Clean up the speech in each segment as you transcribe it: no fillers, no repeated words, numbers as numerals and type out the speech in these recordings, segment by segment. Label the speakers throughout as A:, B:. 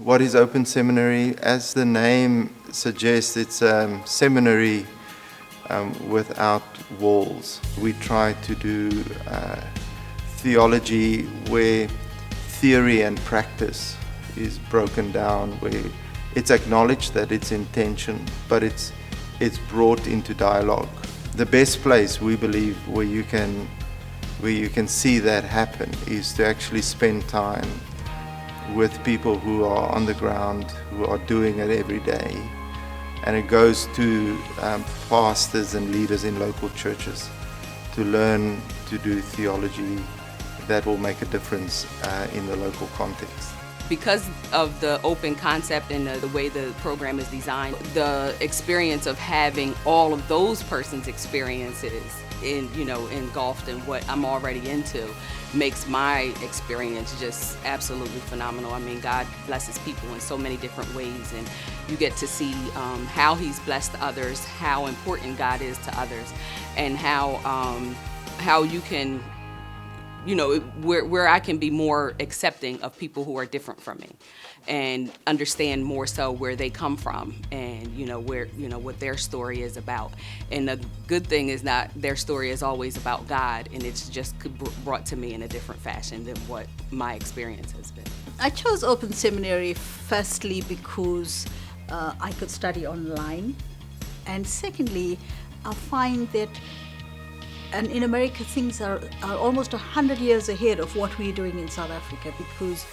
A: What is Open Seminary? As the name suggests, it's a seminary without walls. We try to do theology where theory and practice is broken down, where it's acknowledged that it's intention, but it's brought into dialogue. The best place, we believe, where you can see that happen is to actually spend time with people who are on the ground, who are doing it every day. And it goes to pastors and leaders in local churches to learn to do theology that will make a difference in the local context.
B: Because of the open concept and the way the program is designed, the experience of having all of those persons' experiences engulfed in what I'm already into makes my experience just absolutely phenomenal. I mean, God blesses people in so many different ways, and you get to see how He's blessed others, how important God is to others, and how you can, where I can be more accepting of people who are different from me, and understand more so where they come from, and what their story is about. And the good thing is that their story is always about God, and it's just brought to me in a different fashion than what my experience has been.
C: I chose Open Seminary firstly because I could study online, and secondly, I find that and in America, things are almost 100 years ahead of what we're doing in South Africa, because,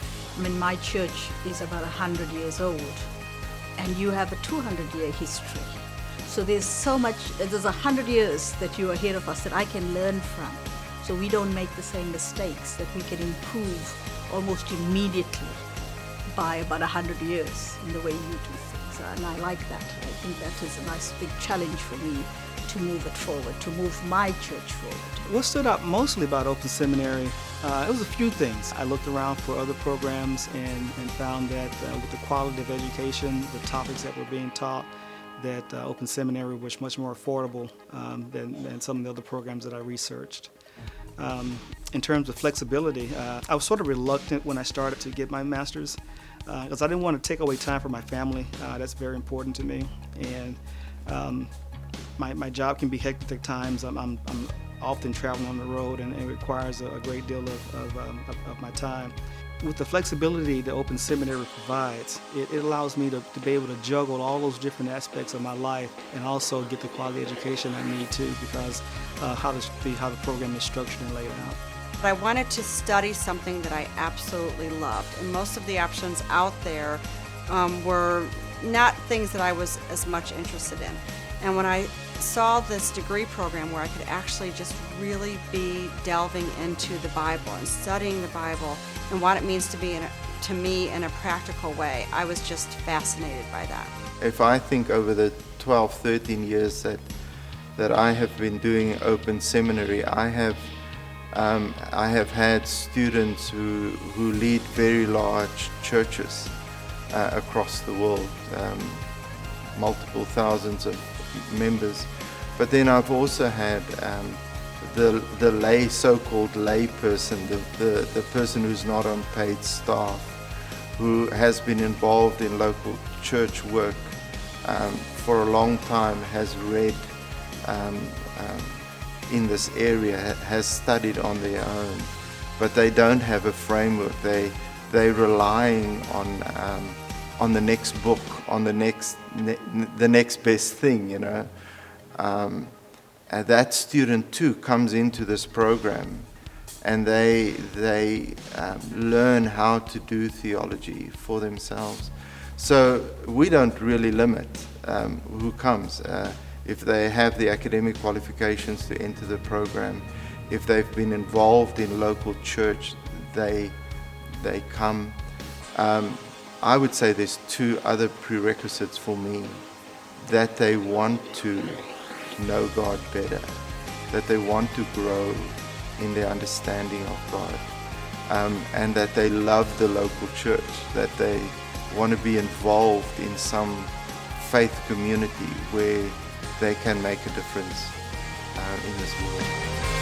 C: my church is about 100 years old, and you have a 200-year history. So there's 100 years that you're ahead of us that I can learn from. So we don't make the same mistakes, that we can improve almost immediately by about 100 years in the way you do things. And I like that. I think that is a nice big challenge for me to move it forward, to move my church forward.
D: What stood out mostly about Open Seminary, it was a few things. I looked around for other programs and found that with the quality of education, the topics that were being taught, that Open Seminary was much more affordable than some of the other programs that I researched. In terms of flexibility, I was sort of reluctant when I started to get my master's because I didn't want to take away time from my family. That's very important to me. And my job can be hectic at times. I'm often traveling on the road, and it requires a great deal of my time. With the flexibility that Open Seminary provides, it allows me to be able to juggle all those different aspects of my life and also get the quality education I need to, because how the program is structured and laid out.
E: I wanted to study something that I absolutely loved, and most of the options out there were not things that I was as much interested in. And when I saw this degree program where I could actually just really be delving into the Bible and studying the Bible and what it means to me in a practical way, I was just fascinated by that.
A: If I think over the 12, 13 years that I have been doing Open Seminary, I have had students who lead very large churches across the world, multiple thousands of members. But then I've also had the lay, so-called lay person, the person who's not on paid staff, who has been involved in local church work for a long time, has read in this area, has studied on their own, but they don't have a framework. They're relying on the next book, on the next best thing, And that student too comes into this program, and they learn how to do theology for themselves. So we don't really limit who comes. If they have the academic qualifications to enter the program, if they've been involved in local church, they come. I would say there's two other prerequisites for me: that they want to know God better, that they want to grow in their understanding of God, and that they love the local church, that they want to be involved in some faith community where they can make a difference in this world.